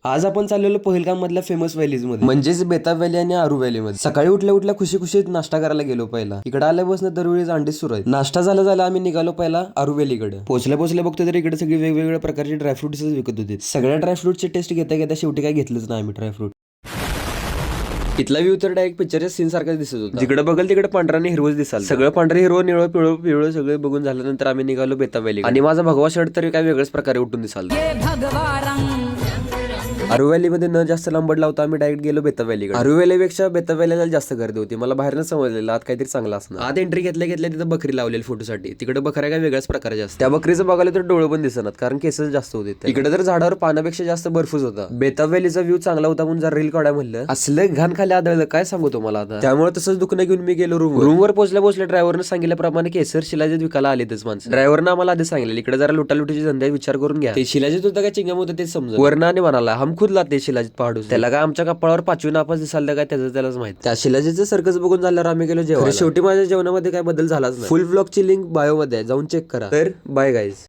आज आपण चाललेलो पहलगाम मधल्या फेमस व्हॅलीज मध्ये, म्हणजेच बेताब व्हॅली आणि आरू व्हॅली मध्ये. सकाळी उठल्या उठल्या खुशी खुशीत नाश्ता करायला गेलो. पहिला इकडे आल्यापासून दरवेळी अंडीच सुरू आहे. नाश्ता झाला आम्ही निघालो पहिला आरू व्हॅलीकडे. पोहोचल्या बघतो तर इकडे सगळी वेगवेगळ्या प्रकारचे ड्रायफ्रुट्स विकत होते. सगळ्या ड्रायफ्रुटची टेस्ट घेता शेवटी काय घेतलंच नाही आम्ही ड्रायफ्रूट. इथला व्ह्यू तर डायरेक्ट पिक्चरच्या सीन सारखा दिसत होता. जिकडे बघल तिकडे पांढरा आणि हिरवच दिसाल. सगळं पांढरे हिरवं निळं पिवळं सगळं बघून झाल्यानंतर आम्ही निघालो बेताब व्हॅली. आणि माझा भगवा शर्ट तरी काय वेगळ्याच प्रकारे उठून दिसाल. आरू व्हॅली मध्ये न जास्त लांबड लावता आम्ही डायरेक्ट गेलो बेताब व्हॅलीकडे. आरू व्हॅलीपेक्षा बेताब व्हॅलीला जास्त गर्दी होती. मला बाहेरच समजलेलं आत काहीतरी चांगलं असणार. आत एंट्री घेतल्या तिथं बकरी लावलेली फोटोसाठी. तिकडे बकऱ्या काय वेगळ्याच प्रकारचे असतात. त्या बकरीचं बघायला तर डोळे पण दिसणार कारण केसेस जास्त होते. इकडे तर झाडावर पानापेक्षा जास्त बर्फच होता. बेताब व्हॅलीचा व्ह्यू चांगला होता म्हणून जर रील काढाय म्हणलं असलं घाण खाली आदळलं काय सांगू तुम्हाला आता. त्यामुळे तसंच दुखणं घेऊन मी गेलो रूमवर पोहोचल्या ड्रायव्हरनं सांगितल्याप्रमाणे केसर शिलाजीत विकायला आलेतच माणसं. ड्रायव्हरनं आम्हाला आधी सांगितलं इकडे जरा लुटालुटीची धंद्यात विचार करून घ्या. ते शिलाजीत होतं काय चिंगम होतं ते समजा. वरनाने म्हणाला हम खुद लाते शिलाजीत पहाडू. त्याला काय आमच्या कपाळावर 5वी नापास दिसाल काय त्यालाच माहित. त्या शिलाजीचं सर्कस बघून झाल्यावर आम्ही गेलो जेवण. शेवटी माझ्या जेवणामध्ये काय बदल झालाच नाही. फुल व्लॉगची लिंक बायो मध्ये जाऊन चेक करा. तर बाय गाईज.